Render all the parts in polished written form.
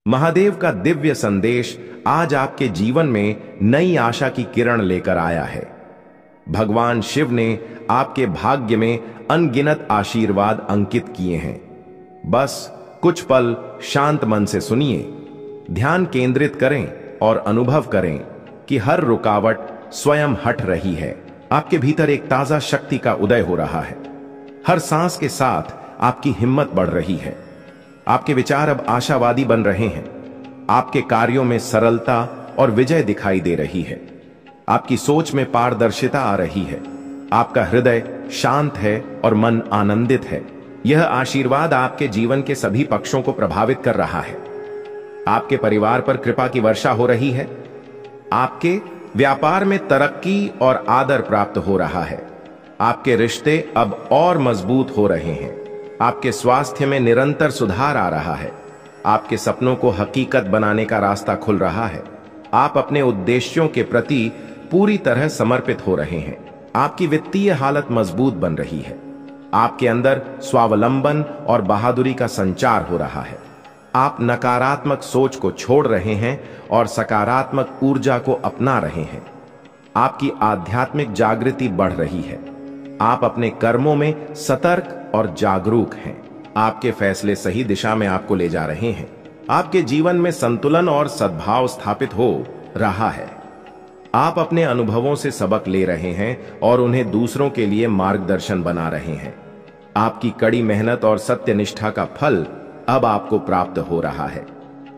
महादेव का दिव्य संदेश आज आपके जीवन में नई आशा की किरण लेकर आया है। भगवान शिव ने आपके भाग्य में अनगिनत आशीर्वाद अंकित किए हैं। बस कुछ पल शांत मन से सुनिए, ध्यान केंद्रित करें और अनुभव करें कि हर रुकावट स्वयं हट रही है। आपके भीतर एक ताजा शक्ति का उदय हो रहा है। हर सांस के साथ आपकी हिम्मत बढ़ रही है। आपके विचार अब आशावादी बन रहे हैं। आपके कार्यों में सरलता और विजय दिखाई दे रही है। आपकी सोच में पारदर्शिता आ रही है। आपका हृदय शांत है और मन आनंदित है। यह आशीर्वाद आपके जीवन के सभी पक्षों को प्रभावित कर रहा है। आपके परिवार पर कृपा की वर्षा हो रही है। आपके व्यापार में तरक्की और आदर प्राप्त हो रहा है। आपके रिश्ते अब और मजबूत हो रहे हैं। आपके स्वास्थ्य में निरंतर सुधार आ रहा है। आपके सपनों को हकीकत बनाने का रास्ता खुल रहा है। आप अपने उद्देश्यों के प्रति पूरी तरह समर्पित हो रहे हैं। आपकी वित्तीय हालत मजबूत बन रही है। आपके अंदर स्वावलंबन और बहादुरी का संचार हो रहा है। आप नकारात्मक सोच को छोड़ रहे हैं और सकारात्मक ऊर्जा को अपना रहे हैं। आपकी आध्यात्मिक जागृति बढ़ रही है। आप अपने कर्मों में सतर्क और जागरूक हैं। आपके फैसले सही दिशा में आपको ले जा रहे हैं। आपके जीवन में संतुलन और सद्भाव स्थापित हो रहा है। आप अपने अनुभवों से सबक ले रहे हैं और उन्हें दूसरों के लिए मार्गदर्शन बना रहे हैं। आपकी कड़ी मेहनत और सत्यनिष्ठा का फल अब आपको प्राप्त हो रहा है।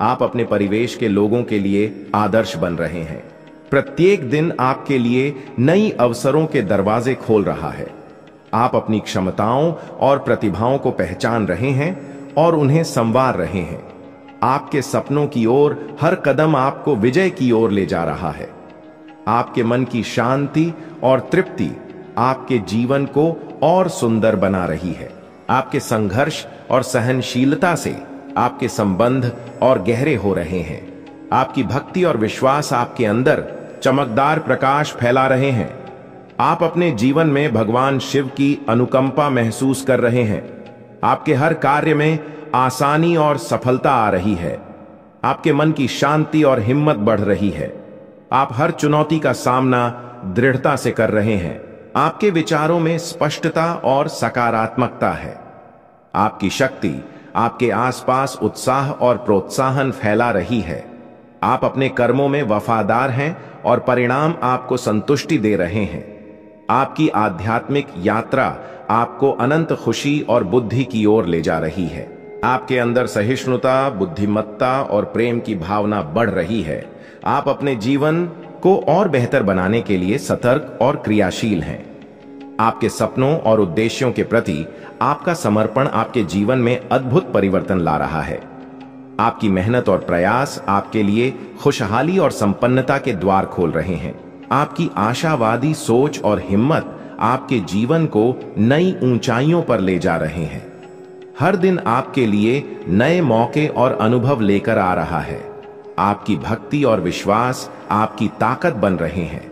आप अपने परिवेश के लोगों के लिए आदर्श बन रहे हैं। प्रत्येक दिन आपके लिए नई अवसरों के दरवाजे खोल रहा है। आप अपनी क्षमताओं और प्रतिभाओं को पहचान रहे हैं और उन्हें संवार रहे हैं। आपके सपनों की ओर हर कदम आपको विजय की ओर ले जा रहा है। आपके मन की शांति और तृप्ति आपके जीवन को और सुंदर बना रही है। आपके संघर्ष और सहनशीलता से आपके संबंध और गहरे हो रहे हैं। आपकी भक्ति और विश्वास आपके अंदर चमकदार प्रकाश फैला रहे हैं। आप अपने जीवन में भगवान शिव की अनुकंपा महसूस कर रहे हैं। आपके हर कार्य में आसानी और सफलता आ रही है। आपके मन की शांति और हिम्मत बढ़ रही है। आप हर चुनौती का सामना दृढ़ता से कर रहे हैं। आपके विचारों में स्पष्टता और सकारात्मकता है। आपकी शक्ति आपके आसपास उत्साह और प्रोत्साहन फैला रही है। आप अपने कर्मों में वफादार हैं और परिणाम आपको संतुष्टि दे रहे हैं। आपकी आध्यात्मिक यात्रा आपको अनंत खुशी और बुद्धि की ओर ले जा रही है। आपके अंदर सहिष्णुता, बुद्धिमत्ता और प्रेम की भावना बढ़ रही है। आप अपने जीवन को और बेहतर बनाने के लिए सतर्क और क्रियाशील हैं। आपके सपनों और उद्देश्यों के प्रति आपका समर्पण आपके जीवन में अद्भुत परिवर्तन ला रहा है। आपकी मेहनत और प्रयास आपके लिए खुशहाली और संपन्नता के द्वार खोल रहे हैं। आपकी आशावादी सोच और हिम्मत आपके जीवन को नई ऊंचाइयों पर ले जा रहे हैं। हर दिन आपके लिए नए मौके और अनुभव लेकर आ रहा है। आपकी भक्ति और विश्वास आपकी ताकत बन रहे हैं।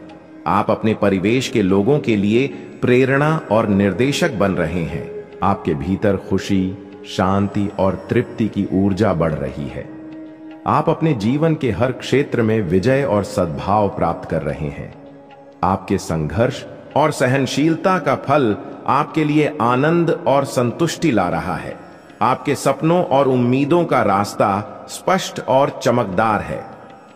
आप अपने परिवेश के लोगों के लिए प्रेरणा और निर्देशक बन रहे हैं। आपके भीतर खुशी, शांति और तृप्ति की ऊर्जा बढ़ रही है। आप अपने जीवन के हर क्षेत्र में विजय और सद्भाव प्राप्त कर रहे हैं। आपके संघर्ष और सहनशीलता का फल आपके लिए आनंद और संतुष्टि ला रहा है। आपके सपनों और उम्मीदों का रास्ता स्पष्ट और चमकदार है।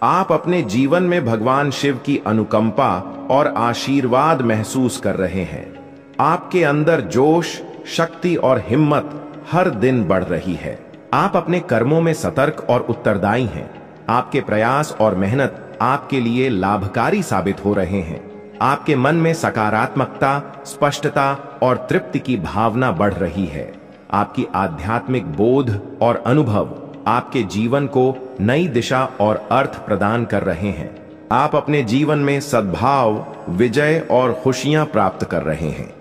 आप अपने जीवन में भगवान शिव की अनुकंपा और आशीर्वाद महसूस कर रहे हैं। आपके अंदर जोश, शक्ति और हिम्मत हर दिन बढ़ रही है। आप अपने कर्मों में सतर्क और उत्तरदायी हैं। आपके प्रयास और मेहनत आपके लिए लाभकारी साबित हो रहे हैं। आपके मन में सकारात्मकता, स्पष्टता और तृप्ति की भावना बढ़ रही है। आपकी आध्यात्मिक बोध और अनुभव आपके जीवन को नई दिशा और अर्थ प्रदान कर रहे हैं। आप अपने जीवन में सद्भाव, विजय और खुशियां प्राप्त कर रहे हैं।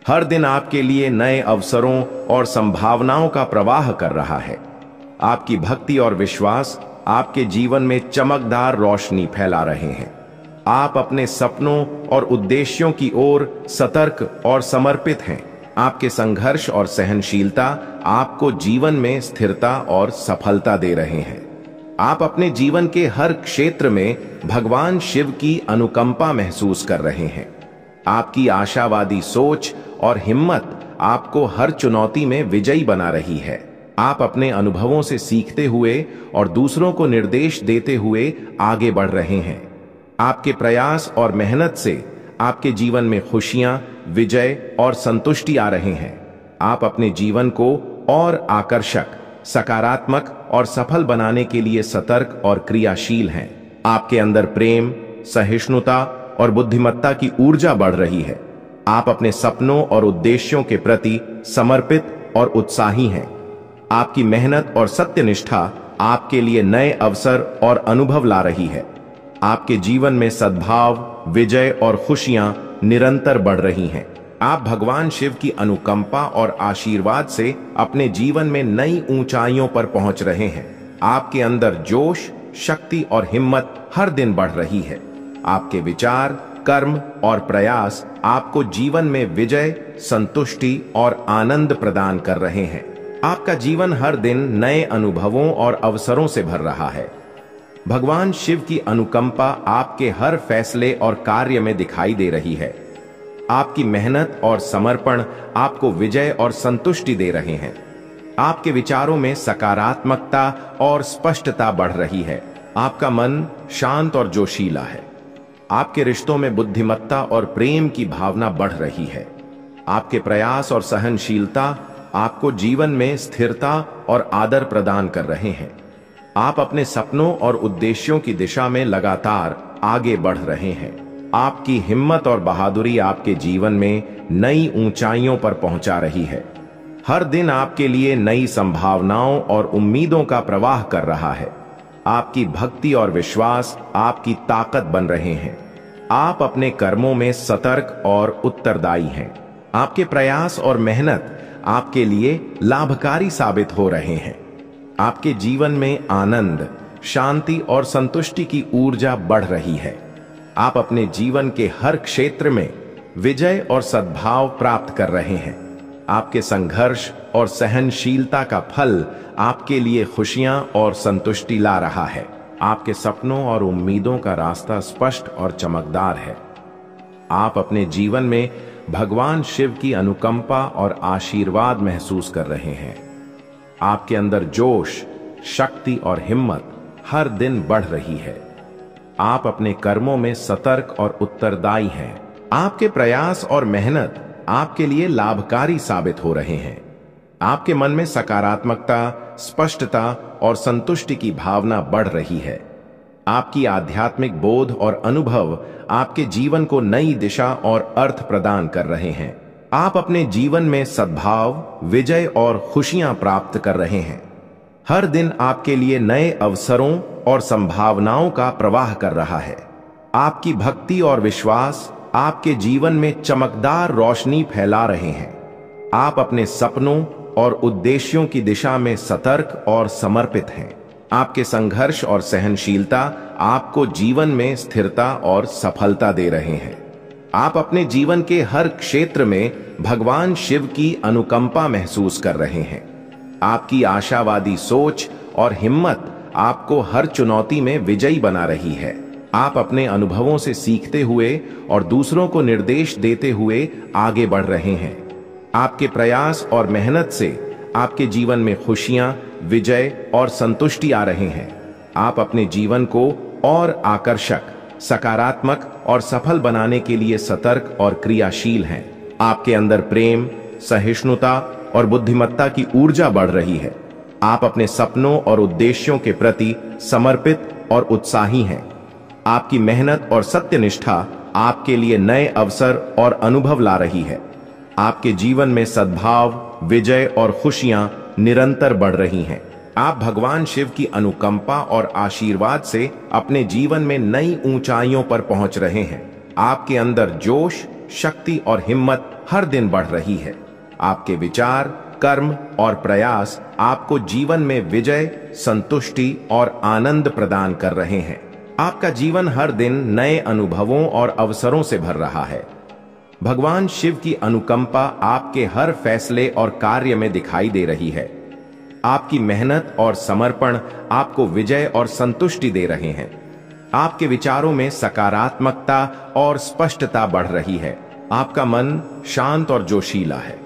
हर दिन आपके लिए नए अवसरों और संभावनाओं का प्रवाह कर रहा है। आपकी भक्ति और विश्वास आपके जीवन में चमकदार रोशनी फैला रहे हैं। आप अपने सपनों और उद्देश्यों की ओर सतर्क और समर्पित हैं। आपके संघर्ष और सहनशीलता आपको जीवन में स्थिरता और सफलता दे रहे हैं। आप अपने जीवन के हर क्षेत्र में भगवान शिव की अनुकंपा महसूस कर रहे हैं। आपकी आशावादी सोच और हिम्मत आपको हर चुनौती में विजयी बना रही है। आप अपने अनुभवों से सीखते हुए और दूसरों को निर्देश देते हुए आगे बढ़ रहे हैं। आपके प्रयास और मेहनत से आपके जीवन में खुशियां, विजय और संतुष्टि आ रहे हैं। आप अपने जीवन को और आकर्षक, सकारात्मक और सफल बनाने के लिए सतर्क और क्रियाशील हैं। आपके अंदर प्रेम, सहिष्णुता और बुद्धिमत्ता की ऊर्जा बढ़ रही है। आप अपने सपनों और उद्देश्यों के प्रति समर्पित और उत्साही हैं। आपकी मेहनत और सत्यनिष्ठा आपके लिए नए अवसर और अनुभव ला रही है। आपके जीवन में सद्भाव, विजय और खुशियां निरंतर बढ़ रही हैं। आप भगवान शिव की अनुकंपा और आशीर्वाद से अपने जीवन में नई ऊंचाइयों पर पहुंच रहे हैं। आपके अंदर जोश, शक्ति और हिम्मत हर दिन बढ़ रही है। आपके विचार, कर्म और प्रयास आपको जीवन में विजय, संतुष्टि और आनंद प्रदान कर रहे हैं। आपका जीवन हर दिन नए अनुभवों और अवसरों से भर रहा है। भगवान शिव की अनुकंपा आपके हर फैसले और कार्य में दिखाई दे रही है। आपकी मेहनत और समर्पण आपको विजय और संतुष्टि दे रहे हैं। आपके विचारों में सकारात्मकता और स्पष्टता बढ़ रही है। आपका मन शांत और जोशीला है। आपके रिश्तों में बुद्धिमत्ता और प्रेम की भावना बढ़ रही है। आपके प्रयास और सहनशीलता आपको जीवन में स्थिरता और आदर प्रदान कर रहे हैं। आप अपने सपनों और उद्देश्यों की दिशा में लगातार आगे बढ़ रहे हैं। आपकी हिम्मत और बहादुरी आपके जीवन में नई ऊंचाइयों पर पहुंचा रही है। हर दिन आपके लिए नई संभावनाओं और उम्मीदों का प्रवाह कर रहा है। आपकी भक्ति और विश्वास आपकी ताकत बन रहे हैं। आप अपने कर्मों में सतर्क और उत्तरदायी हैं। आपके प्रयास और मेहनत आपके लिए लाभकारी साबित हो रहे हैं। आपके जीवन में आनंद, शांति और संतुष्टि की ऊर्जा बढ़ रही है। आप अपने जीवन के हर क्षेत्र में विजय और सद्भाव प्राप्त कर रहे हैं। आपके संघर्ष और सहनशीलता का फल आपके लिए खुशियां और संतुष्टि ला रहा है। आपके सपनों और उम्मीदों का रास्ता स्पष्ट और चमकदार है। आप अपने जीवन में भगवान शिव की अनुकंपा और आशीर्वाद महसूस कर रहे हैं। आपके अंदर जोश, शक्ति और हिम्मत हर दिन बढ़ रही है। आप अपने कर्मों में सतर्क और उत्तरदायी हैं। आपके प्रयास और मेहनत आपके लिए लाभकारी साबित हो रहे हैं। आपके मन में सकारात्मकता, स्पष्टता और संतुष्टि की भावना बढ़ रही है। आपकी आध्यात्मिक बोध और अनुभव आपके जीवन को नई दिशा और अर्थ प्रदान कर रहे हैं। आप अपने जीवन में सद्भाव, विजय और खुशियां प्राप्त कर रहे हैं। हर दिन आपके लिए नए अवसरों और संभावनाओं का प्रवाह कर रहा है। आपकी भक्ति और विश्वास आपके जीवन में चमकदार रोशनी फैला रहे हैं। आप अपने सपनों और उद्देश्यों की दिशा में सतर्क और समर्पित हैं। आपके संघर्ष और सहनशीलता आपको जीवन में स्थिरता और सफलता दे रहे हैं। आप अपने जीवन के हर क्षेत्र में भगवान शिव की अनुकंपा महसूस कर रहे हैं। आपकी आशावादी सोच और हिम्मत आपको हर चुनौती में विजयी बना रही है। आप अपने अनुभवों से सीखते हुए और दूसरों को निर्देश देते हुए आगे बढ़ रहे हैं। आपके प्रयास और मेहनत से आपके जीवन में खुशियां, विजय और संतुष्टि आ रहे हैं। आप अपने जीवन को और आकर्षक, सकारात्मक और सफल बनाने के लिए सतर्क और क्रियाशील हैं। आपके अंदर प्रेम, सहिष्णुता और बुद्धिमत्ता की ऊर्जा बढ़ रही है। आप अपने सपनों और उद्देश्यों के प्रति समर्पित और उत्साही हैं। आपकी मेहनत और सत्यनिष्ठा आपके लिए नए अवसर और अनुभव ला रही है। आपके जीवन में सद्भाव, विजय और खुशियां निरंतर बढ़ रही हैं। आप भगवान शिव की अनुकंपा और आशीर्वाद से अपने जीवन में नई ऊंचाइयों पर पहुंच रहे हैं। आपके अंदर जोश, शक्ति और हिम्मत हर दिन बढ़ रही है। आपके विचार, कर्म और प्रयास आपको जीवन में विजय, संतुष्टि और आनंद प्रदान कर रहे हैं। आपका जीवन हर दिन नए अनुभवों और अवसरों से भर रहा है। भगवान शिव की अनुकंपा आपके हर फैसले और कार्य में दिखाई दे रही है। आपकी मेहनत और समर्पण आपको विजय और संतुष्टि दे रहे हैं। आपके विचारों में सकारात्मकता और स्पष्टता बढ़ रही है। आपका मन शांत और जोशीला है।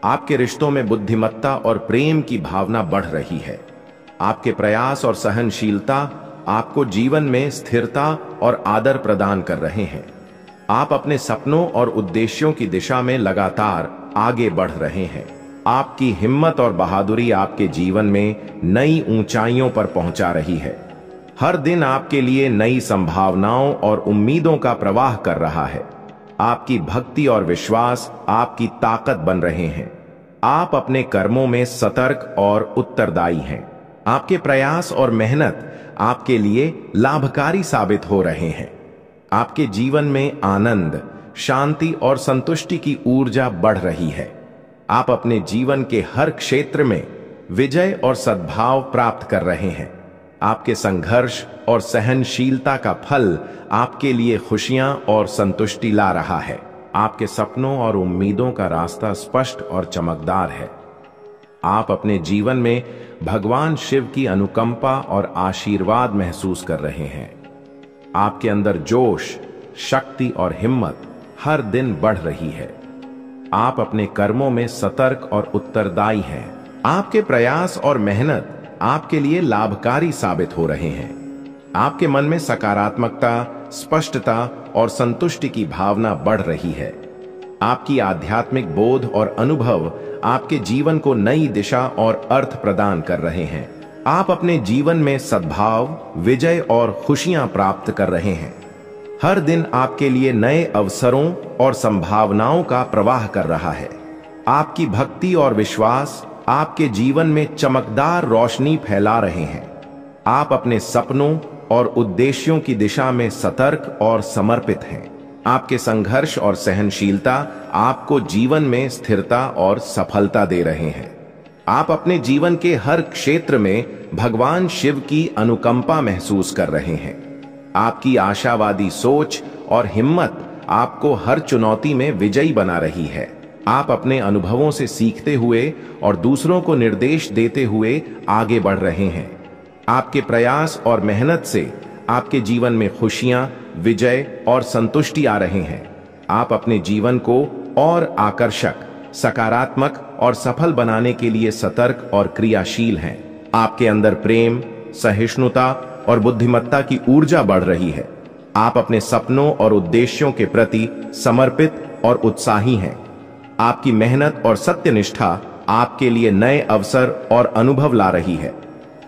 आपके रिश्तों में बुद्धिमत्ता और प्रेम की भावना बढ़ रही है। आपके प्रयास और सहनशीलता आपको जीवन में स्थिरता और आदर प्रदान कर रहे हैं। आप अपने सपनों और उद्देश्यों की दिशा में लगातार आगे बढ़ रहे हैं। आपकी हिम्मत और बहादुरी आपके जीवन में नई ऊंचाइयों पर पहुंचा रही है। हर दिन आपके लिए नई संभावनाओं और उम्मीदों का प्रवाह कर रहा है। आपकी भक्ति और विश्वास आपकी ताकत बन रहे हैं। आप अपने कर्मों में सतर्क और उत्तरदायी हैं। आपके प्रयास और मेहनत आपके लिए लाभकारी साबित हो रहे हैं। आपके जीवन में आनंद, शांति और संतुष्टि की ऊर्जा बढ़ रही है। आप अपने जीवन के हर क्षेत्र में विजय और सद्भाव प्राप्त कर रहे हैं। आपके संघर्ष और सहनशीलता का फल आपके लिए खुशियां और संतुष्टि ला रहा है। आपके सपनों और उम्मीदों का रास्ता स्पष्ट और चमकदार है। आप अपने जीवन में भगवान शिव की अनुकंपा और आशीर्वाद महसूस कर रहे हैं। आपके अंदर जोश, शक्ति और हिम्मत हर दिन बढ़ रही है। आप अपने कर्मों में सतर्क और उत्तरदायी हैं। आपके प्रयास और मेहनत आपके लिए लाभकारी साबित हो रहे हैं। आपके मन में सकारात्मकता, स्पष्टता और संतुष्टि की भावना बढ़ रही है। आपकी आध्यात्मिक बोध और अनुभव आपके जीवन को नई दिशा और अर्थ प्रदान कर रहे हैं। आप अपने जीवन में सद्भाव, विजय और खुशियां प्राप्त कर रहे हैं। हर दिन आपके लिए नए अवसरों और संभावनाओं का प्रवाह कर रहा है। आपकी भक्ति और विश्वास आपके जीवन में चमकदार रोशनी फैला रहे हैं। आप अपने सपनों और उद्देश्यों की दिशा में सतर्क और समर्पित हैं। आपके संघर्ष और सहनशीलता आपको जीवन में स्थिरता और सफलता दे रहे हैं। आप अपने जीवन के हर क्षेत्र में भगवान शिव की अनुकंपा महसूस कर रहे हैं। आपकी आशावादी सोच और हिम्मत आपको हर चुनौती में विजयी बना रही है। आप अपने अनुभवों से सीखते हुए और दूसरों को निर्देश देते हुए आगे बढ़ रहे हैं। आपके प्रयास और मेहनत से आपके जीवन में खुशियां, विजय और संतुष्टि आ रहे हैं। आप अपने जीवन को और आकर्षक, सकारात्मक और सफल बनाने के लिए सतर्क और क्रियाशील हैं। आपके अंदर प्रेम, सहिष्णुता और बुद्धिमत्ता की ऊर्जा बढ़ रही है। आप अपने सपनों और उद्देश्यों के प्रति समर्पित और उत्साही हैं। आपकी मेहनत और सत्यनिष्ठा आपके लिए नए अवसर और अनुभव ला रही है।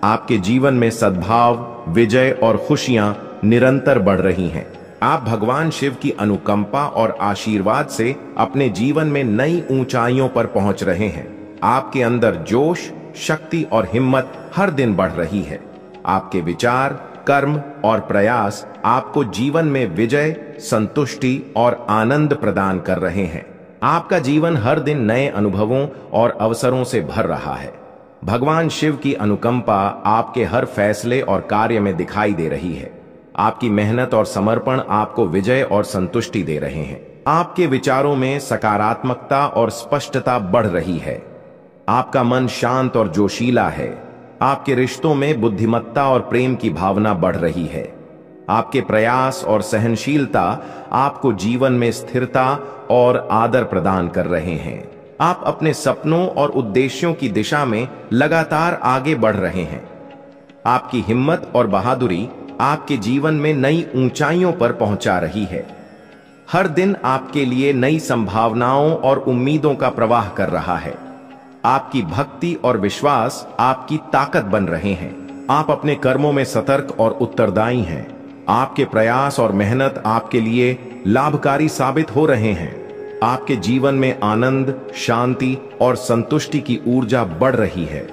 आपके जीवन में सद्भाव, विजय और खुशियां निरंतर बढ़ रही हैं। आप भगवान शिव की अनुकंपा और आशीर्वाद से अपने जीवन में नई ऊंचाइयों पर पहुंच रहे हैं। आपके अंदर जोश, शक्ति और हिम्मत हर दिन बढ़ रही है। आपके विचार, कर्म और प्रयास आपको जीवन में विजय, संतुष्टि और आनंद प्रदान कर रहे हैं। आपका जीवन हर दिन नए अनुभवों और अवसरों से भर रहा है। भगवान शिव की अनुकंपा आपके हर फैसले और कार्य में दिखाई दे रही है। आपकी मेहनत और समर्पण आपको विजय और संतुष्टि दे रहे हैं। आपके विचारों में सकारात्मकता और स्पष्टता बढ़ रही है। आपका मन शांत और जोशीला है। आपके रिश्तों में बुद्धिमत्ता और प्रेम की भावना बढ़ रही है। आपके प्रयास और सहनशीलता आपको जीवन में स्थिरता और आदर प्रदान कर रहे हैं। आप अपने सपनों और उद्देश्यों की दिशा में लगातार आगे बढ़ रहे हैं। आपकी हिम्मत और बहादुरी आपके जीवन में नई ऊंचाइयों पर पहुंचा रही है। हर दिन आपके लिए नई संभावनाओं और उम्मीदों का प्रवाह कर रहा है। आपकी भक्ति और विश्वास आपकी ताकत बन रहे हैं। आप अपने कर्मों में सतर्क और उत्तरदायी हैं। आपके प्रयास और मेहनत आपके लिए लाभकारी साबित हो रहे हैं। आपके जीवन में आनंद, शांति और संतुष्टि की ऊर्जा बढ़ रही है।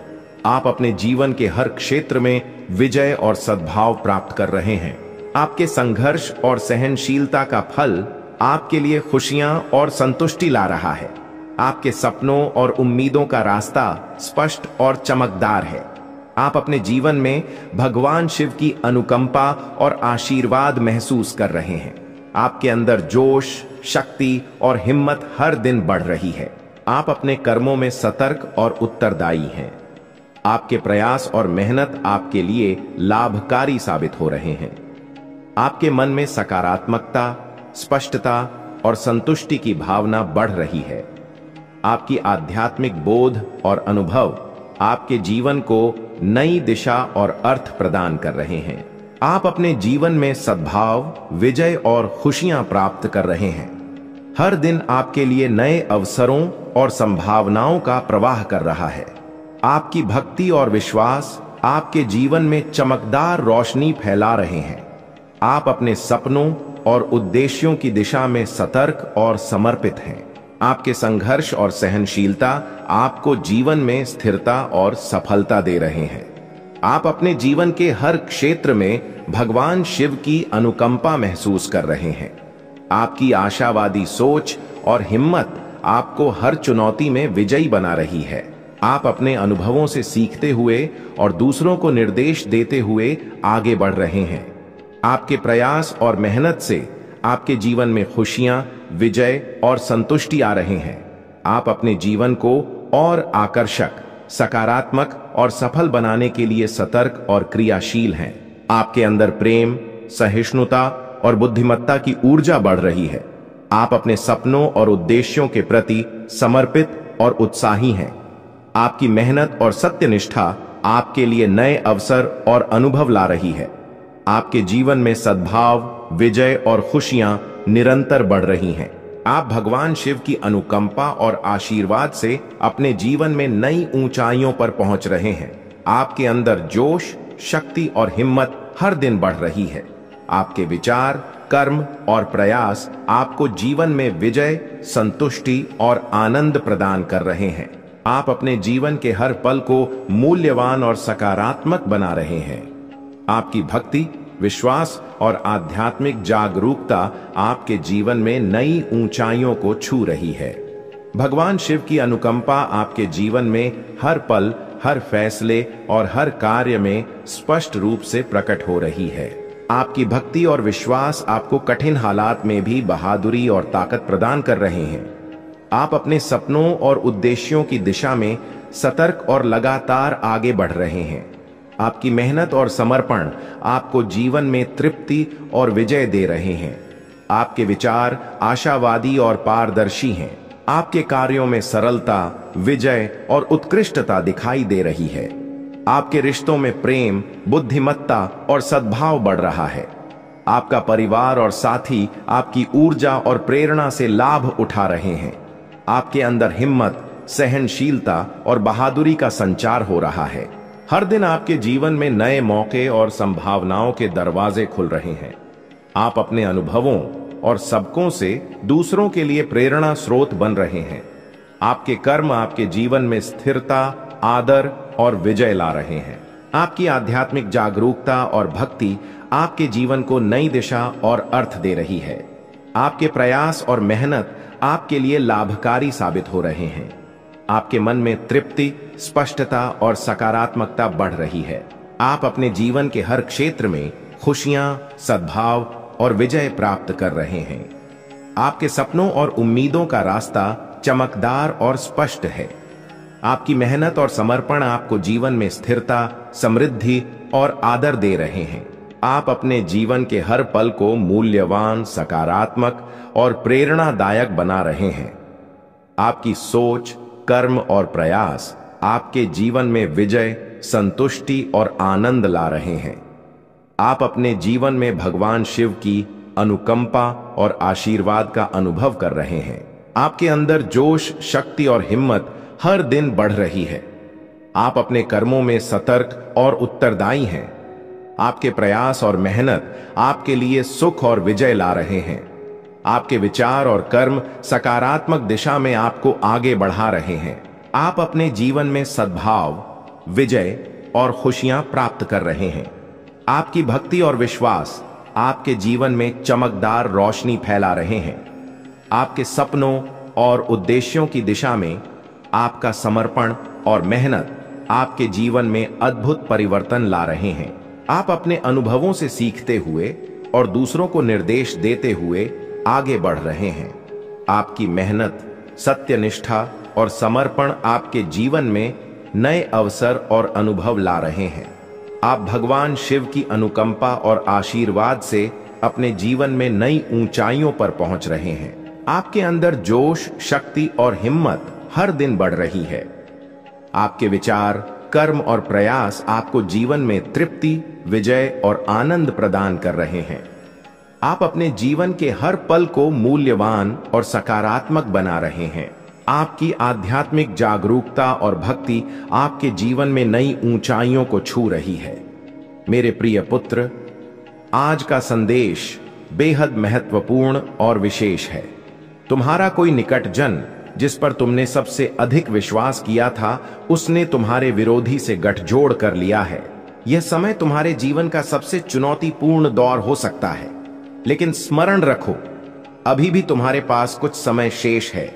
आप अपने जीवन के हर क्षेत्र में विजय और सद्भाव प्राप्त कर रहे हैं। आपके संघर्ष और सहनशीलता का फल आपके लिए खुशियां और संतुष्टि ला रहा है। आपके सपनों और उम्मीदों का रास्ता स्पष्ट और चमकदार है। आप अपने जीवन में भगवान शिव की अनुकंपा और आशीर्वाद महसूस कर रहे हैं। आपके अंदर जोश, शक्ति और हिम्मत हर दिन बढ़ रही है। आप अपने कर्मों में सतर्क और उत्तरदायी हैं। आपके प्रयास और मेहनत आपके लिए लाभकारी साबित हो रहे हैं। आपके मन में सकारात्मकता, स्पष्टता और संतुष्टि की भावना बढ़ रही है। आपकी आध्यात्मिक बोध और अनुभव आपके जीवन को नई दिशा और अर्थ प्रदान कर रहे हैं। आप अपने जीवन में सद्भाव, विजय और खुशियां प्राप्त कर रहे हैं। हर दिन आपके लिए नए अवसरों और संभावनाओं का प्रवाह कर रहा है। आपकी भक्ति और विश्वास आपके जीवन में चमकदार रोशनी फैला रहे हैं। आप अपने सपनों और उद्देश्यों की दिशा में सतर्क और समर्पित हैं। आपके संघर्ष और सहनशीलता आपको जीवन में स्थिरता और सफलता दे रहे हैं। आप अपने जीवन के हर क्षेत्र में भगवान शिव की अनुकंपा महसूस कर रहे हैं। आपकी आशावादी सोच और हिम्मत आपको हर चुनौती में विजयी बना रही है। आप अपने अनुभवों से सीखते हुए और दूसरों को निर्देश देते हुए आगे बढ़ रहे हैं। आपके प्रयास और मेहनत से आपके जीवन में खुशियां, विजय और संतुष्टि आ रहे हैं। आप अपने जीवन को और आकर्षक, सकारात्मक और सफल बनाने के लिए सतर्क और क्रियाशील हैं। आपके अंदर प्रेम, सहिष्णुता और बुद्धिमत्ता की ऊर्जा बढ़ रही है। आप अपने सपनों और उद्देश्यों के प्रति समर्पित और उत्साही हैं। आपकी मेहनत और सत्यनिष्ठा आपके लिए नए अवसर और अनुभव ला रही है। आपके जीवन में सद्भाव, विजय और खुशियां निरंतर बढ़ रही हैं। आप भगवान शिव की अनुकंपा और आशीर्वाद से अपने जीवन में नई ऊंचाइयों पर पहुंच रहे हैं। आपके अंदर जोश, शक्ति और हिम्मत हर दिन बढ़ रही है। आपके विचार, कर्म और प्रयास आपको जीवन में विजय, संतुष्टि और आनंद प्रदान कर रहे हैं। आप अपने जीवन के हर पल को मूल्यवान और सकारात्मक बना रहे हैं। आपकी भक्ति, विश्वास और आध्यात्मिक जागरूकता आपके जीवन में नई ऊंचाइयों को छू रही है। भगवान शिव की अनुकंपा आपके जीवन में हर पल, हर फैसले और हर कार्य में स्पष्ट रूप से प्रकट हो रही है। आपकी भक्ति और विश्वास आपको कठिन हालात में भी बहादुरी और ताकत प्रदान कर रहे हैं। आप अपने सपनों और उद्देश्यों की दिशा में सतर्क और लगातार आगे बढ़ रहे हैं। आपकी मेहनत और समर्पण आपको जीवन में तृप्ति और विजय दे रहे हैं। आपके विचार आशावादी और पारदर्शी हैं। आपके कार्यों में सरलता, विजय और उत्कृष्टता दिखाई दे रही है। आपके रिश्तों में प्रेम, बुद्धिमत्ता और सद्भाव बढ़ रहा है। आपका परिवार और साथी आपकी ऊर्जा और प्रेरणा से लाभ उठा रहे हैं। आपके अंदर हिम्मत, सहनशीलता और बहादुरी का संचार हो रहा है। हर दिन आपके जीवन में नए मौके और संभावनाओं के दरवाजे खुल रहे हैं। आप अपने अनुभवों और सबकों से दूसरों के लिए प्रेरणा स्रोत बन रहे हैं। आपके कर्म आपके जीवन में स्थिरता, आदर और विजय ला रहे हैं। आपकी आध्यात्मिक जागरूकता और भक्ति आपके जीवन को नई दिशा और अर्थ दे रही है। आपके प्रयास और मेहनत आपके लिए लाभकारी साबित हो रहे हैं। आपके मन में तृप्ति, स्पष्टता और सकारात्मकता बढ़ रही है। आप अपने जीवन के हर क्षेत्र में खुशियां, सद्भाव और विजय प्राप्त कर रहे हैं। आपके सपनों और उम्मीदों का रास्ता चमकदार और स्पष्ट है। आपकी मेहनत और समर्पण आपको जीवन में स्थिरता, समृद्धि और आदर दे रहे हैं। आप अपने जीवन के हर पल को मूल्यवान, सकारात्मक और प्रेरणादायक बना रहे हैं। आपकी सोच, कर्म और प्रयास आपके जीवन में विजय, संतुष्टि और आनंद ला रहे हैं। आप अपने जीवन में भगवान शिव की अनुकंपा और आशीर्वाद का अनुभव कर रहे हैं। आपके अंदर जोश, शक्ति और हिम्मत हर दिन बढ़ रही है। आप अपने कर्मों में सतर्क और उत्तरदायी हैं। आपके प्रयास और मेहनत आपके लिए सुख और विजय ला रहे हैं। आपके विचार और कर्म सकारात्मक दिशा में आपको आगे बढ़ा रहे हैं। आप अपने जीवन में सद्भाव, विजय और खुशियां प्राप्त कर रहे हैं। आपकी भक्ति और विश्वास आपके जीवन में चमकदार रोशनी फैला रहे हैं। आपके सपनों और उद्देश्यों की दिशा में आपका समर्पण और मेहनत आपके जीवन में अद्भुत परिवर्तन ला रहे हैं। आप अपने अनुभवों से सीखते हुए और दूसरों को निर्देश देते हुए आगे बढ़ रहे हैं। आपकी मेहनत, सत्यनिष्ठा और समर्पण आपके जीवन में नए अवसर और अनुभव ला रहे हैं। आप भगवान शिव की अनुकंपा और आशीर्वाद से अपने जीवन में नई ऊंचाइयों पर पहुंच रहे हैं। आपके अंदर जोश, शक्ति और हिम्मत हर दिन बढ़ रही है। आपके विचार, कर्म और प्रयास आपको जीवन में तृप्ति, विजय और आनंद प्रदान कर रहे हैं। आप अपने जीवन के हर पल को मूल्यवान और सकारात्मक बना रहे हैं। आपकी आध्यात्मिक जागरूकता और भक्ति आपके जीवन में नई ऊंचाइयों को छू रही है। मेरे प्रिय पुत्र, आज का संदेश बेहद महत्वपूर्ण और विशेष है। तुम्हारा कोई निकटजन जिस पर तुमने सबसे अधिक विश्वास किया था, उसने तुम्हारे विरोधी से गठजोड़ कर लिया है। यह समय तुम्हारे जीवन का सबसे चुनौतीपूर्ण दौर हो सकता है, लेकिन स्मरण रखो, अभी भी तुम्हारे पास कुछ समय शेष है।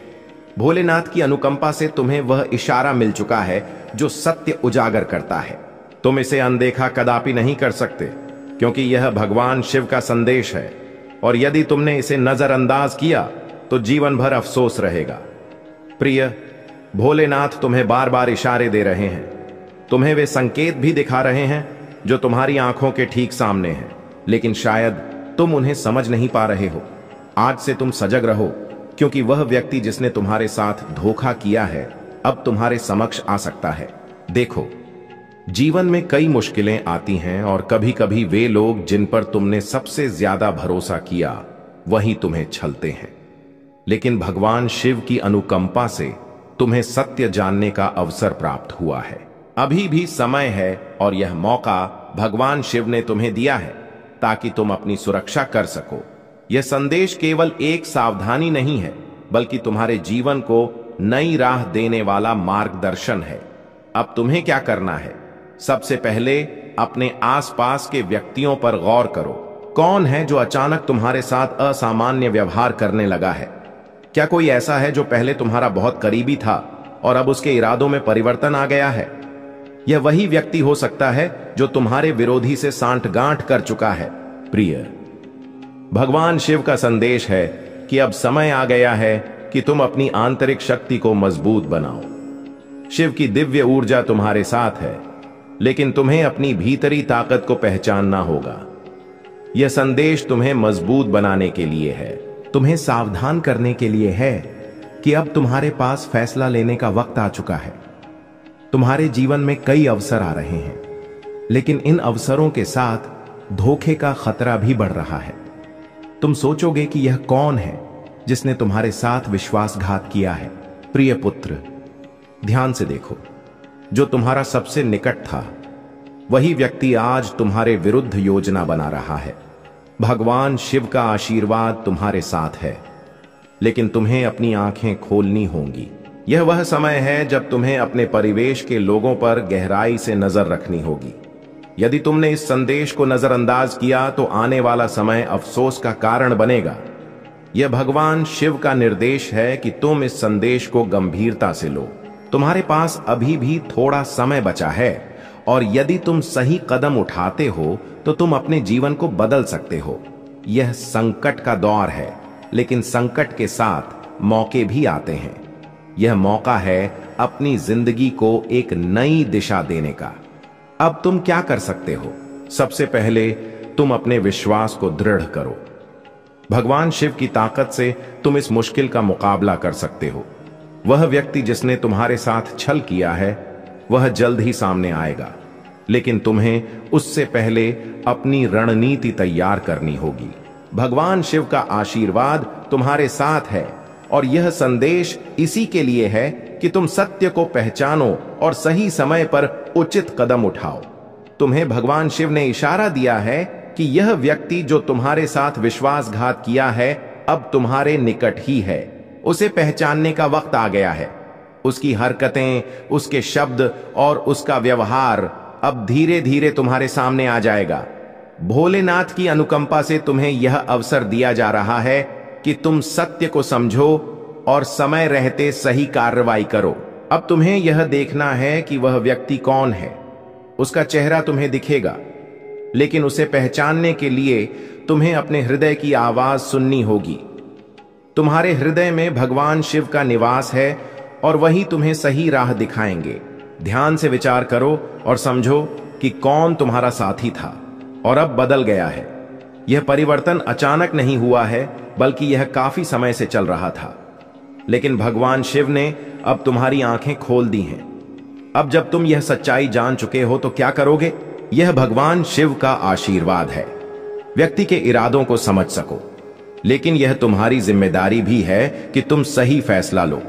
भोलेनाथ की अनुकंपा से तुम्हें वह इशारा मिल चुका है जो सत्य उजागर करता है। तुम इसे अनदेखा कदापि नहीं कर सकते, क्योंकि यह भगवान शिव का संदेश है, और यदि तुमने इसे नजरअंदाज किया तो जीवन भर अफसोस रहेगा। प्रिय, भोलेनाथ तुम्हें बार बार इशारे दे रहे हैं। तुम्हें वे संकेत भी दिखा रहे हैं जो तुम्हारी आंखों के ठीक सामने हैं, लेकिन शायद तुम उन्हें समझ नहीं पा रहे हो। आज से तुम सजग रहो, क्योंकि वह व्यक्ति जिसने तुम्हारे साथ धोखा किया है अब तुम्हारे समक्ष आ सकता है। देखो, जीवन में कई मुश्किलें आती हैं और कभी कभी वे लोग जिन पर तुमने सबसे ज्यादा भरोसा किया वही तुम्हें छलते हैं। लेकिन भगवान शिव की अनुकंपा से तुम्हें सत्य जानने का अवसर प्राप्त हुआ है। अभी भी समय है और यह मौका भगवान शिव ने तुम्हें दिया है ताकि तुम अपनी सुरक्षा कर सको। यह संदेश केवल एक सावधानी नहीं है, बल्कि तुम्हारे जीवन को नई राह देने वाला मार्गदर्शन है। अब तुम्हें क्या करना है? सबसे पहले अपने आसपास के व्यक्तियों पर गौर करो। कौन है जो अचानक तुम्हारे साथ असामान्य व्यवहार करने लगा है? क्या कोई ऐसा है जो पहले तुम्हारा बहुत करीबी था और अब उसके इरादों में परिवर्तन आ गया है? यह वही व्यक्ति हो सकता है जो तुम्हारे विरोधी से सांठगांठ कर चुका है। प्रिय, भगवान शिव का संदेश है कि अब समय आ गया है कि तुम अपनी आंतरिक शक्ति को मजबूत बनाओ। शिव की दिव्य ऊर्जा तुम्हारे साथ है, लेकिन तुम्हें अपनी भीतरी ताकत को पहचानना होगा। यह संदेश तुम्हें मजबूत बनाने के लिए है, तुम्हें सावधान करने के लिए है कि अब तुम्हारे पास फैसला लेने का वक्त आ चुका है। तुम्हारे जीवन में कई अवसर आ रहे हैं, लेकिन इन अवसरों के साथ धोखे का खतरा भी बढ़ रहा है। तुम सोचोगे कि यह कौन है जिसने तुम्हारे साथ विश्वासघात किया है। प्रिय पुत्र, ध्यान से देखो, जो तुम्हारा सबसे निकट था वही व्यक्ति आज तुम्हारे विरुद्ध योजना बना रहा है। भगवान शिव का आशीर्वाद तुम्हारे साथ है, लेकिन तुम्हें अपनी आंखें खोलनी होंगी। यह वह समय है जब तुम्हें अपने परिवेश के लोगों पर गहराई से नजर रखनी होगी। यदि तुमने इस संदेश को नजरअंदाज किया तो आने वाला समय अफसोस का कारण बनेगा। यह भगवान शिव का निर्देश है कि तुम इस संदेश को गंभीरता से लो। तुम्हारे पास अभी भी थोड़ा समय बचा है, और यदि तुम सही कदम उठाते हो तो तुम अपने जीवन को बदल सकते हो। यह संकट का दौर है, लेकिन संकट के साथ मौके भी आते हैं। यह मौका है अपनी जिंदगी को एक नई दिशा देने का। अब तुम क्या कर सकते हो? सबसे पहले तुम अपने विश्वास को दृढ़ करो। भगवान शिव की ताकत से तुम इस मुश्किल का मुकाबला कर सकते हो। वह व्यक्ति जिसने तुम्हारे साथ छल किया है वह जल्द ही सामने आएगा, लेकिन तुम्हें उससे पहले अपनी रणनीति तैयार करनी होगी। भगवान शिव का आशीर्वाद तुम्हारे साथ है, और यह संदेश इसी के लिए है कि तुम सत्य को पहचानो और सही समय पर उचित कदम उठाओ। तुम्हें भगवान शिव ने इशारा दिया है कि यह व्यक्ति जो तुम्हारे साथ विश्वासघात किया है अब तुम्हारे निकट ही है। उसे पहचानने का वक्त आ गया है। उसकी हरकतें, उसके शब्द और उसका व्यवहार अब धीरे धीरे तुम्हारे सामने आ जाएगा। भोलेनाथ की अनुकंपा से तुम्हें यह अवसर दिया जा रहा है कि तुम सत्य को समझो और समय रहते सही कार्रवाई करो। अब तुम्हें यह देखना है कि वह व्यक्ति कौन है। उसका चेहरा तुम्हें दिखेगा, लेकिन उसे पहचानने के लिए तुम्हें अपने हृदय की आवाज सुननी होगी। तुम्हारे हृदय में भगवान शिव का निवास है और वही तुम्हें सही राह दिखाएंगे। ध्यान से विचार करो और समझो कि कौन तुम्हारा साथी था और अब बदल गया है। यह परिवर्तन अचानक नहीं हुआ है, बल्कि यह काफी समय से चल रहा था। लेकिन भगवान शिव ने अब तुम्हारी आंखें खोल दी हैं। अब जब तुम यह सच्चाई जान चुके हो तो क्या करोगे? यह भगवान शिव का आशीर्वाद है, व्यक्ति के इरादों को समझ सको। लेकिन यह तुम्हारी जिम्मेदारी भी है कि तुम सही फैसला लो।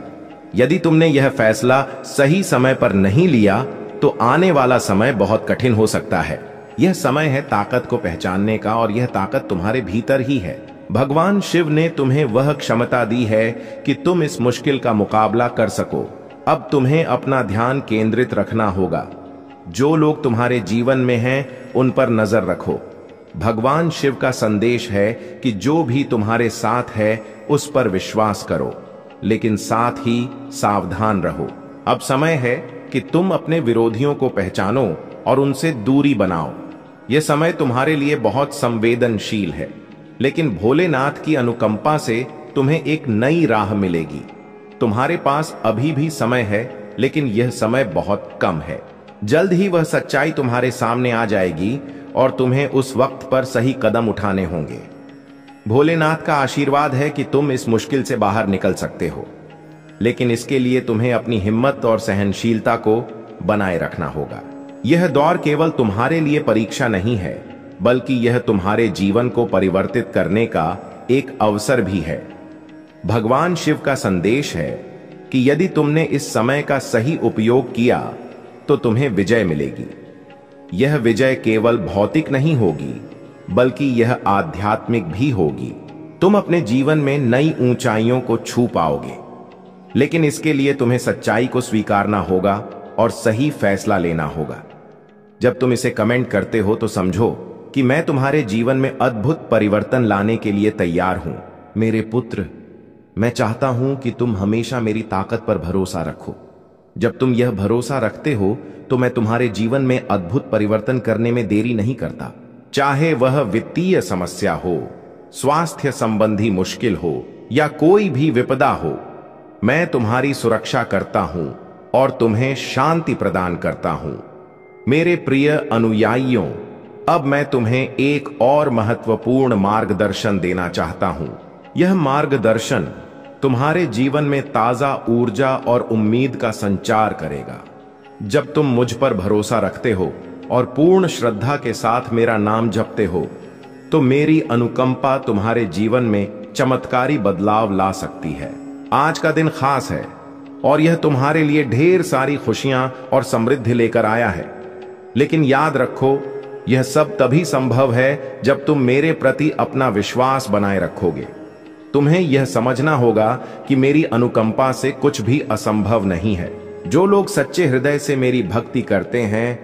यदि तुमने यह फैसला सही समय पर नहीं लिया तो आने वाला समय बहुत कठिन हो सकता है। यह समय है ताकत को पहचानने का, और यह ताकत तुम्हारे भीतर ही है। भगवान शिव ने तुम्हें वह क्षमता दी है कि तुम इस मुश्किल का मुकाबला कर सको। अब तुम्हें अपना ध्यान केंद्रित रखना होगा। जो लोग तुम्हारे जीवन में हैं उन पर नजर रखो। भगवान शिव का संदेश है कि जो भी तुम्हारे साथ है उस पर विश्वास करो, लेकिन साथ ही सावधान रहो। अब समय है कि तुम अपने विरोधियों को पहचानो और उनसे दूरी बनाओ। यह समय तुम्हारे लिए बहुत संवेदनशील है, लेकिन भोलेनाथ की अनुकंपा से तुम्हें एक नई राह मिलेगी। तुम्हारे पास अभी भी समय है, लेकिन यह समय बहुत कम है। जल्द ही वह सच्चाई तुम्हारे सामने आ जाएगी और तुम्हें उस वक्त पर सही कदम उठाने होंगे। भोलेनाथ का आशीर्वाद है कि तुम इस मुश्किल से बाहर निकल सकते हो, लेकिन इसके लिए तुम्हें अपनी हिम्मत और सहनशीलता को बनाए रखना होगा। यह दौर केवल तुम्हारे लिए परीक्षा नहीं है, बल्कि यह तुम्हारे जीवन को परिवर्तित करने का एक अवसर भी है। भगवान शिव का संदेश है कि यदि तुमने इस समय का सही उपयोग किया तो तुम्हें विजय मिलेगी। यह विजय केवल भौतिक नहीं होगी, बल्कि यह आध्यात्मिक भी होगी। तुम अपने जीवन में नई ऊंचाइयों को छू पाओगे, लेकिन इसके लिए तुम्हें सच्चाई को स्वीकारना होगा और सही फैसला लेना होगा। जब तुम इसे कमेंट करते हो तो समझो कि मैं तुम्हारे जीवन में अद्भुत परिवर्तन लाने के लिए तैयार हूं। मेरे पुत्र, मैं चाहता हूं कि तुम हमेशा मेरी ताकत पर भरोसा रखो। जब तुम यह भरोसा रखते हो तो मैं तुम्हारे जीवन में अद्भुत परिवर्तन करने में देरी नहीं करता। चाहे वह वित्तीय समस्या हो, स्वास्थ्य संबंधी मुश्किल हो या कोई भी विपदा हो, मैं तुम्हारी सुरक्षा करता हूं और तुम्हें शांति प्रदान करता हूं। मेरे प्रिय अनुयायियों, अब मैं तुम्हें एक और महत्वपूर्ण मार्गदर्शन देना चाहता हूं। यह मार्गदर्शन तुम्हारे जीवन में ताजा ऊर्जा और उम्मीद का संचार करेगा। जब तुम मुझ पर भरोसा रखते हो और पूर्ण श्रद्धा के साथ मेरा नाम जपते हो, तो मेरी अनुकंपा तुम्हारे जीवन में चमत्कारी बदलाव ला सकती है। आज का दिन खास है और यह तुम्हारे लिए ढेर सारी खुशियां और समृद्धि लेकर आया है। लेकिन याद रखो, यह सब तभी संभव है जब तुम मेरे प्रति अपना विश्वास बनाए रखोगे। तुम्हें यह समझना होगा कि मेरी अनुकंपा से कुछ भी असंभव नहीं है। जो लोग सच्चे हृदय से मेरी भक्ति करते हैं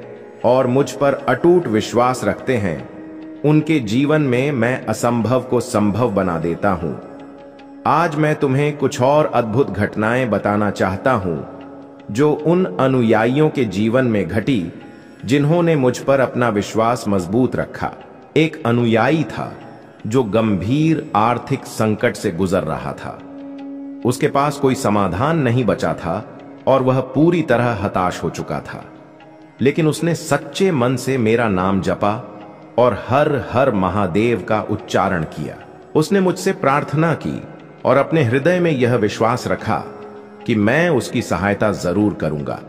और मुझ पर अटूट विश्वास रखते हैं, उनके जीवन में मैं असंभव को संभव बना देता हूं। आज मैं तुम्हें कुछ और अद्भुत घटनाएं बताना चाहता हूं जो उन अनुयायियों के जीवन में घटी जिन्होंने मुझ पर अपना विश्वास मजबूत रखा। एक अनुयायी था जो गंभीर आर्थिक संकट से गुजर रहा था। उसके पास कोई समाधान नहीं बचा था और वह पूरी तरह हताश हो चुका था। लेकिन उसने सच्चे मन से मेरा नाम जपा और हर हर महादेव का उच्चारण किया। उसने मुझसे प्रार्थना की और अपने हृदय में यह विश्वास रखा कि मैं उसकी सहायता जरूर करूंगा।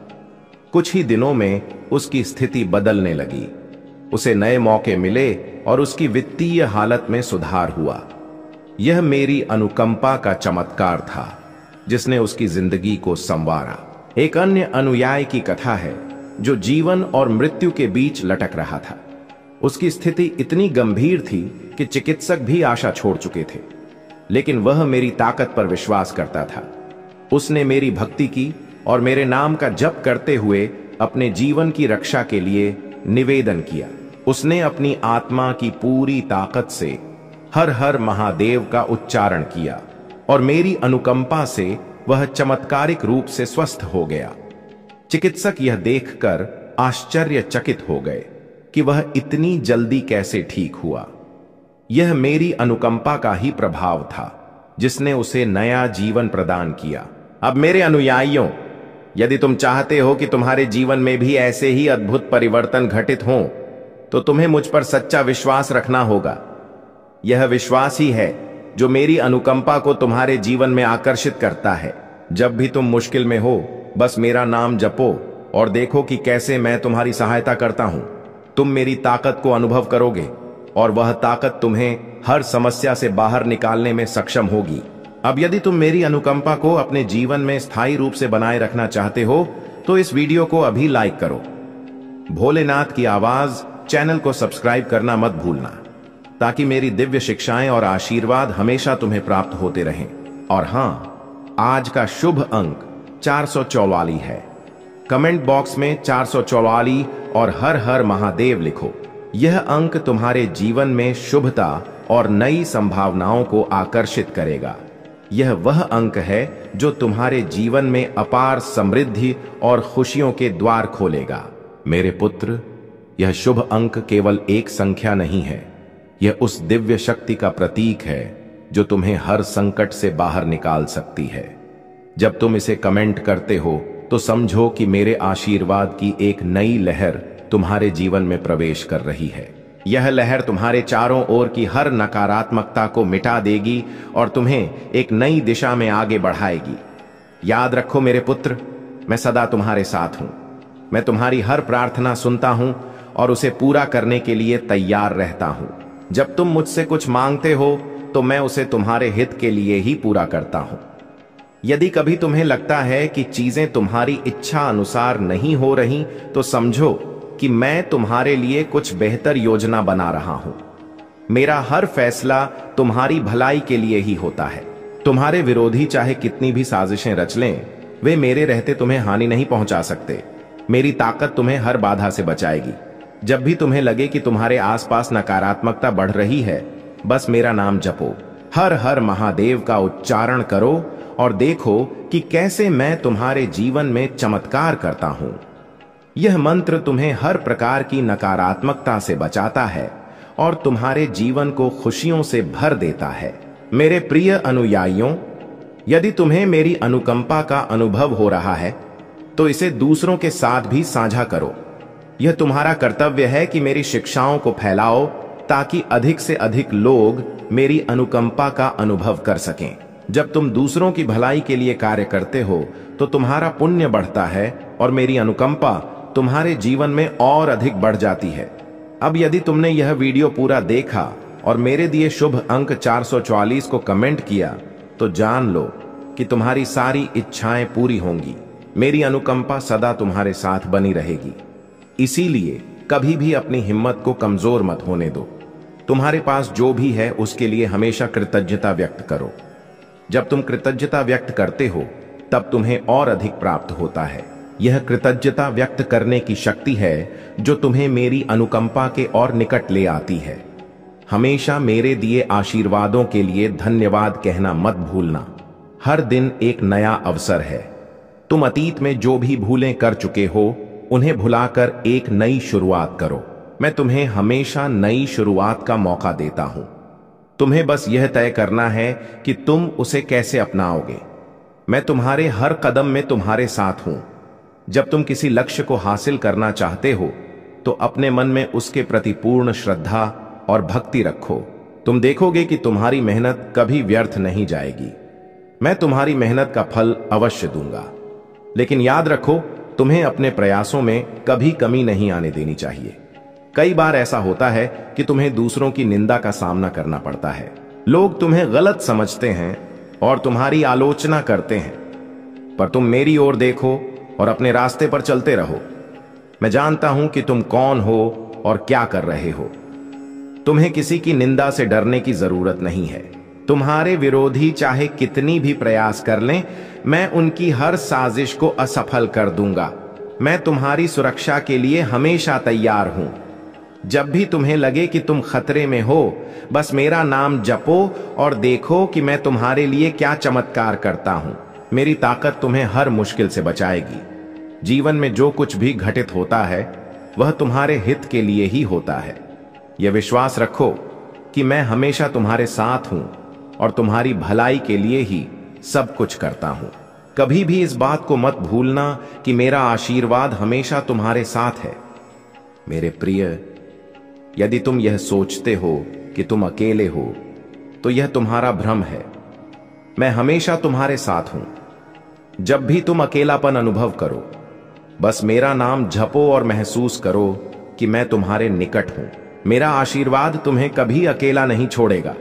कुछ ही दिनों में उसकी स्थिति बदलने लगी। उसे नए मौके मिले और उसकी वित्तीय हालत में सुधार हुआ। यह मेरी अनुकंपा का चमत्कार था जिसने उसकी जिंदगी को संवारा। एक अन्य अनुयायी की कथा है जो जीवन और मृत्यु के बीच लटक रहा था। उसकी स्थिति इतनी गंभीर थी कि चिकित्सक भी आशा छोड़ चुके थे, लेकिन वह मेरी ताकत पर विश्वास करता था। उसने मेरी भक्ति की और मेरे नाम का जप करते हुए अपने जीवन की रक्षा के लिए निवेदन किया। उसने अपनी आत्मा की पूरी ताकत से हर हर महादेव का उच्चारण किया और मेरी अनुकंपा से वह चमत्कारिक रूप से स्वस्थ हो गया। चिकित्सक यह देखकर आश्चर्यचकित हो गए कि वह इतनी जल्दी कैसे ठीक हुआ। यह मेरी अनुकंपा का ही प्रभाव था जिसने उसे नया जीवन प्रदान किया। अब मेरे अनुयायियों, यदि तुम चाहते हो कि तुम्हारे जीवन में भी ऐसे ही अद्भुत परिवर्तन घटित हों, तो तुम्हें मुझ पर सच्चा विश्वास रखना होगा। यह विश्वास ही है जो मेरी अनुकंपा को तुम्हारे जीवन में आकर्षित करता है। जब भी तुम मुश्किल में हो, बस मेरा नाम जपो और देखो कि कैसे मैं तुम्हारी सहायता करता हूं। तुम मेरी ताकत को अनुभव करोगे और वह ताकत तुम्हें हर समस्या से बाहर निकालने में सक्षम होगी। अब यदि तुम मेरी अनुकंपा को अपने जीवन में स्थायी रूप से बनाए रखना चाहते हो, तो इस वीडियो को अभी लाइक करो। भोलेनाथ की आवाज चैनल को सब्सक्राइब करना मत भूलना, ताकि मेरी दिव्य शिक्षाएं और आशीर्वाद हमेशा तुम्हें प्राप्त होते रहें। और हां, आज का शुभ अंक 444 है। कमेंट बॉक्स में 444 और हर हर महादेव लिखो। यह अंक तुम्हारे जीवन में शुभता और नई संभावनाओं को आकर्षित करेगा। यह वह अंक है जो तुम्हारे जीवन में अपार समृद्धि और खुशियों के द्वार खोलेगा। मेरे पुत्र, यह शुभ अंक केवल एक संख्या नहीं है, यह उस दिव्य शक्ति का प्रतीक है जो तुम्हें हर संकट से बाहर निकाल सकती है। जब तुम इसे कमेंट करते हो, तो समझो कि मेरे आशीर्वाद की एक नई लहर तुम्हारे जीवन में प्रवेश कर रही है। यह लहर तुम्हारे चारों ओर की हर नकारात्मकता को मिटा देगी और तुम्हें एक नई दिशा में आगे बढ़ाएगी। याद रखो मेरे पुत्र, मैं सदा तुम्हारे साथ हूं। मैं तुम्हारी हर प्रार्थना सुनता हूं और उसे पूरा करने के लिए तैयार रहता हूं। जब तुम मुझसे कुछ मांगते हो, तो मैं उसे तुम्हारे हित के लिए ही पूरा करता हूं। यदि कभी तुम्हें लगता है कि चीजें तुम्हारी इच्छा अनुसार नहीं हो रही, तो समझो कि मैं तुम्हारे लिए कुछ बेहतर योजना बना रहा हूं। मेरा हर फैसला तुम्हारी भलाई के लिए ही होता है। तुम्हारे विरोधी चाहे कितनी भी साजिशें रच लें, वे मेरे रहते तुम्हें हानि नहीं पहुंचा सकते। मेरी ताकत तुम्हें हर बाधा से बचाएगी। जब भी तुम्हें लगे कि तुम्हारे आसपास नकारात्मकता बढ़ रही है, बस मेरा नाम जपो, हर हर महादेव का उच्चारण करो और देखो कि कैसे मैं तुम्हारे जीवन में चमत्कार करता हूं। यह मंत्र तुम्हें हर प्रकार की नकारात्मकता से बचाता है और तुम्हारे जीवन को खुशियों से भर देता है। मेरे प्रिय अनुयायियों, यदि तुम्हें मेरी अनुकंपा का अनुभव हो रहा है, तो इसे दूसरों के साथ भी साझा करो। यह तुम्हारा कर्तव्य है कि मेरी शिक्षाओं को फैलाओ, ताकि अधिक से अधिक लोग मेरी अनुकंपा का अनुभव कर सकें। जब तुम दूसरों की भलाई के लिए कार्य करते हो, तो तुम्हारा पुण्य बढ़ता है और मेरी अनुकंपा तुम्हारे जीवन में और अधिक बढ़ जाती है। अब यदि तुमने यह वीडियो पूरा देखा और मेरे दिए शुभ अंक 444 को कमेंट किया, तो जान लो कि तुम्हारी सारी इच्छाएं पूरी होंगी। मेरी अनुकंपा सदा तुम्हारे साथ बनी रहेगी। इसीलिए कभी भी अपनी हिम्मत को कमजोर मत होने दो। तुम्हारे पास जो भी है, उसके लिए हमेशा कृतज्ञता व्यक्त करो। जब तुम कृतज्ञता व्यक्त करते हो, तब तुम्हें और अधिक प्राप्त होता है। यह कृतज्ञता व्यक्त करने की शक्ति है जो तुम्हें मेरी अनुकंपा के और निकट ले आती है। हमेशा मेरे दिए आशीर्वादों के लिए धन्यवाद कहना मत भूलना। हर दिन एक नया अवसर है। तुम अतीत में जो भी भूलें कर चुके हो, उन्हें भुलाकर एक नई शुरुआत करो। मैं तुम्हें हमेशा नई शुरुआत का मौका देता हूं। तुम्हें बस यह तय करना है कि तुम उसे कैसे अपनाओगे। मैं तुम्हारे हर कदम में तुम्हारे साथ हूं। जब तुम किसी लक्ष्य को हासिल करना चाहते हो, तो अपने मन में उसके प्रति पूर्ण श्रद्धा और भक्ति रखो। तुम देखोगे कि तुम्हारी मेहनत कभी व्यर्थ नहीं जाएगी। मैं तुम्हारी मेहनत का फल अवश्य दूंगा। लेकिन याद रखो, तुम्हें अपने प्रयासों में कभी कमी नहीं आने देनी चाहिए। कई बार ऐसा होता है कि तुम्हें दूसरों की निंदा का सामना करना पड़ता है। लोग तुम्हें गलत समझते हैं और तुम्हारी आलोचना करते हैं, पर तुम मेरी ओर देखो और अपने रास्ते पर चलते रहो। मैं जानता हूं कि तुम कौन हो और क्या कर रहे हो। तुम्हें किसी की निंदा से डरने की जरूरत नहीं है। तुम्हारे विरोधी चाहे कितनी भी प्रयास कर लें, मैं उनकी हर साजिश को असफल कर दूंगा। मैं तुम्हारी सुरक्षा के लिए हमेशा तैयार हूं। जब भी तुम्हें लगे कि तुम खतरे में हो, बस मेरा नाम जपो और देखो कि मैं तुम्हारे लिए क्या चमत्कार करता हूं। मेरी ताकत तुम्हें हर मुश्किल से बचाएगी। जीवन में जो कुछ भी घटित होता है, वह तुम्हारे हित के लिए ही होता है। यह विश्वास रखो कि मैं हमेशा तुम्हारे साथ हूं और तुम्हारी भलाई के लिए ही सब कुछ करता हूं। कभी भी इस बात को मत भूलना कि मेरा आशीर्वाद हमेशा तुम्हारे साथ है। मेरे प्रिय, यदि तुम यह सोचते हो कि तुम अकेले हो तो यह तुम्हारा भ्रम है। मैं हमेशा तुम्हारे साथ हूं। जब भी तुम अकेलापन अनुभव करो, बस मेरा नाम जपो और महसूस करो कि मैं तुम्हारे निकट हूं। मेरा आशीर्वाद तुम्हें कभी अकेला नहीं छोड़ेगा।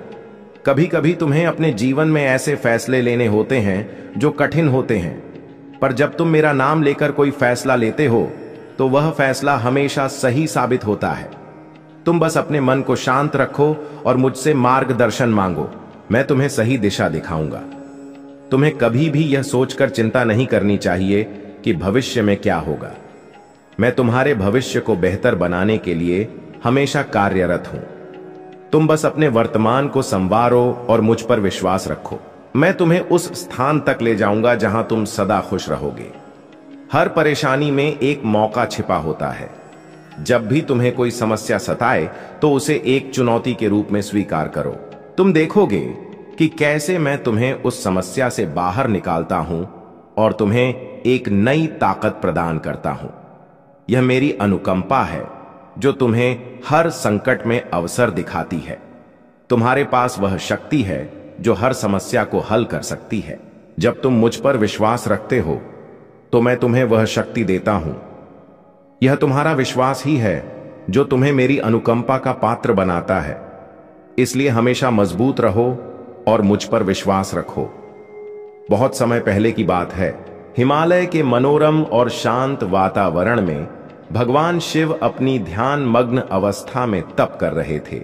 कभी कभी तुम्हें अपने जीवन में ऐसे फैसले लेने होते हैं जो कठिन होते हैं, पर जब तुम मेरा नाम लेकर कोई फैसला लेते हो तो वह फैसला हमेशा सही साबित होता है। तुम बस अपने मन को शांत रखो और मुझसे मार्गदर्शन मांगो। मैं तुम्हें सही दिशा दिखाऊंगा। तुम्हें कभी भी यह सोचकर चिंता नहीं करनी चाहिए कि भविष्य में क्या होगा। मैं तुम्हारे भविष्य को बेहतर बनाने के लिए हमेशा कार्यरत हूं। तुम बस अपने वर्तमान को संवारो और मुझ पर विश्वास रखो। मैं तुम्हें उस स्थान तक ले जाऊंगा जहां तुम सदा खुश रहोगे। हर परेशानी में एक मौका छिपा होता है। जब भी तुम्हें कोई समस्या सताए तो उसे एक चुनौती के रूप में स्वीकार करो। तुम देखोगे कि कैसे मैं तुम्हें उस समस्या से बाहर निकालता हूं और तुम्हें एक नई ताकत प्रदान करता हूं। यह मेरी अनुकंपा है जो तुम्हें हर संकट में अवसर दिखाती है। तुम्हारे पास वह शक्ति है जो हर समस्या को हल कर सकती है। जब तुम मुझ पर विश्वास रखते हो तो मैं तुम्हें वह शक्ति देता हूं। यह तुम्हारा विश्वास ही है जो तुम्हें मेरी अनुकंपा का पात्र बनाता है। इसलिए हमेशा मजबूत रहो और मुझ पर विश्वास रखो। बहुत समय पहले की बात है, हिमालय के मनोरम और शांत वातावरण में भगवान शिव अपनी ध्यान मग्न अवस्था में तप कर रहे थे।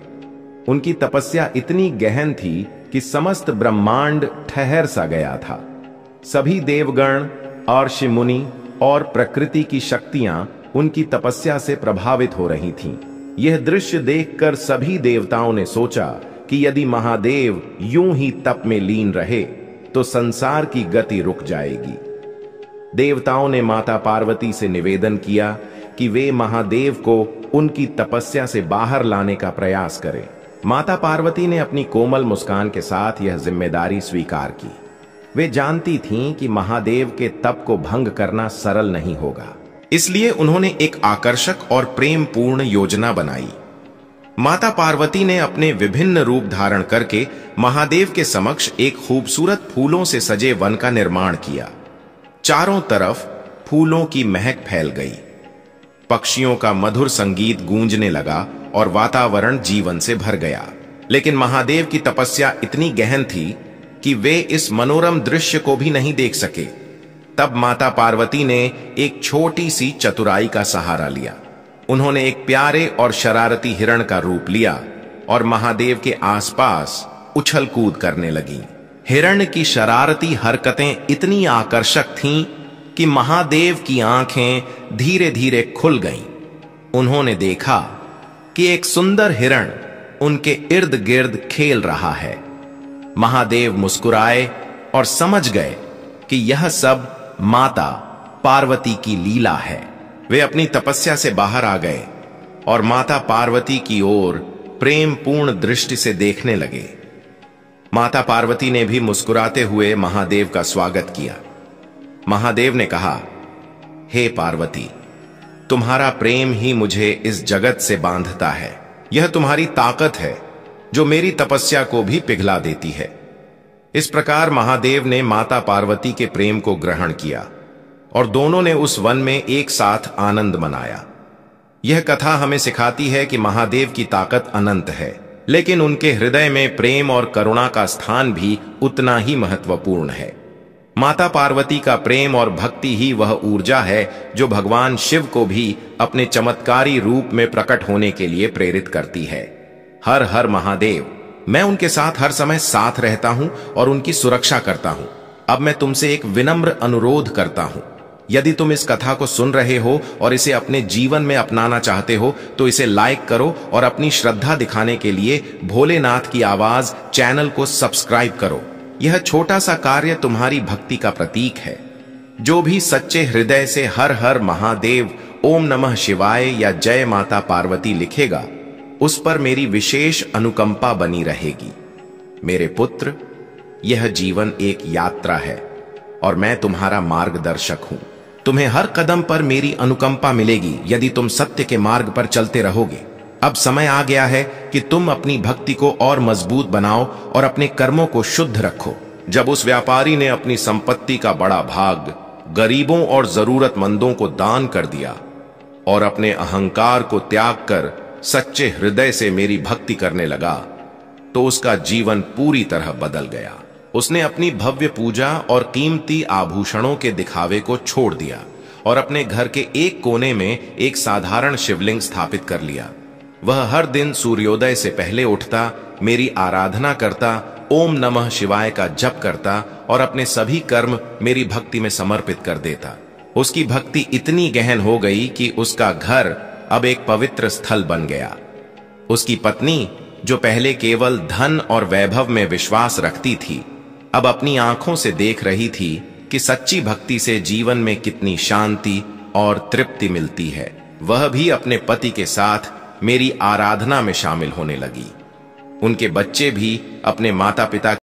उनकी तपस्या इतनी गहन थी कि समस्त ब्रह्मांड ठहर सा गया था। सभी देवगण, अर्षि मुनि और प्रकृति की शक्तियां उनकी तपस्या से प्रभावित हो रही थीं। यह दृश्य देखकर सभी देवताओं ने सोचा कि यदि महादेव यूं ही तप में लीन रहे तो संसार की गति रुक जाएगी। देवताओं ने माता पार्वती से निवेदन किया कि वे महादेव को उनकी तपस्या से बाहर लाने का प्रयास करें। माता पार्वती ने अपनी कोमल मुस्कान के साथ यह जिम्मेदारी स्वीकार की। वे जानती थीं कि महादेव के तप को भंग करना सरल नहीं होगा, इसलिए उन्होंने एक आकर्षक और प्रेमपूर्ण योजना बनाई। माता पार्वती ने अपने विभिन्न रूप धारण करके महादेव के समक्ष एक खूबसूरत फूलों से सजे वन का निर्माण किया। चारों तरफ फूलों की महक फैल गई। पक्षियों का मधुर संगीत गूंजने लगा और वातावरण जीवन से भर गया। लेकिन महादेव की तपस्या इतनी गहन थी कि वे इस मनोरम दृश्य को भी नहीं देख सके। तब माता पार्वती ने एक छोटी सी चतुराई का सहारा लिया। उन्होंने एक प्यारे और शरारती हिरण का रूप लिया और महादेव के आसपास उछल कूद करने लगी। हिरण की शरारती हरकतें इतनी आकर्षक थीं कि महादेव की आंखें धीरे धीरे खुल गईं। उन्होंने देखा कि एक सुंदर हिरण उनके इर्द गिर्द खेल रहा है। महादेव मुस्कुराए और समझ गए कि यह सब माता पार्वती की लीला है। वे अपनी तपस्या से बाहर आ गए और माता पार्वती की ओर प्रेमपूर्ण दृष्टि से देखने लगे। माता पार्वती ने भी मुस्कुराते हुए महादेव का स्वागत किया। महादेव ने कहा, हे पार्वती, तुम्हारा प्रेम ही मुझे इस जगत से बांधता है। यह तुम्हारी ताकत है जो मेरी तपस्या को भी पिघला देती है। इस प्रकार महादेव ने माता पार्वती के प्रेम को ग्रहण किया और दोनों ने उस वन में एक साथ आनंद मनाया। यह कथा हमें सिखाती है कि महादेव की ताकत अनंत है, लेकिन उनके हृदय में प्रेम और करुणा का स्थान भी उतना ही महत्वपूर्ण है। माता पार्वती का प्रेम और भक्ति ही वह ऊर्जा है जो भगवान शिव को भी अपने चमत्कारी रूप में प्रकट होने के लिए प्रेरित करती है। हर हर महादेव। मैं उनके साथ हर समय साथ रहता हूं और उनकी सुरक्षा करता हूं। अब मैं तुमसे एक विनम्र अनुरोध करता हूं। यदि तुम इस कथा को सुन रहे हो और इसे अपने जीवन में अपनाना चाहते हो तो इसे लाइक करो और अपनी श्रद्धा दिखाने के लिए भोलेनाथ की आवाज चैनल को सब्सक्राइब करो। यह छोटा सा कार्य तुम्हारी भक्ति का प्रतीक है। जो भी सच्चे हृदय से हर हर महादेव, ओम नमः शिवाय या जय माता पार्वती लिखेगा, उस पर मेरी विशेष अनुकंपा बनी रहेगी। मेरे पुत्र, यह जीवन एक यात्रा है। और मैं तुम्हारा मार्गदर्शक हूं। तुम्हें हर कदम पर मेरी अनुकंपा मिलेगी यदि तुम सत्य के मार्ग पर चलते रहोगे। अब समय आ गया है कि तुम अपनी भक्ति को और मजबूत बनाओ और अपने कर्मों को शुद्ध रखो। जब उस व्यापारी ने अपनी संपत्ति का बड़ा भाग गरीबों और जरूरतमंदों को दान कर दिया और अपने अहंकार को त्याग कर सच्चे हृदय से मेरी भक्ति करने लगा, तो उसका जीवन पूरी तरह बदल गया। उसने अपनी भव्य पूजा और कीमती आभूषणों के दिखावे को छोड़ दिया और अपने घर के एक कोने में एक साधारण शिवलिंग स्थापित कर लिया। वह हर दिन सूर्योदय से पहले उठता, मेरी आराधना करता, ओम नमः शिवाय का जप करता और अपने सभी कर्म मेरी भक्ति में समर्पित कर देता। उसकी भक्ति इतनी गहन हो गई कि उसका घर अब एक पवित्र स्थल बन गया। उसकी पत्नी, जो पहले केवल धन और वैभव में विश्वास रखती थी, अब अपनी आंखों से देख रही थी कि सच्ची भक्ति से जीवन में कितनी शांति और तृप्ति मिलती है। वह भी अपने पति के साथ मेरी आराधना में शामिल होने लगी। उनके बच्चे भी अपने माता पिता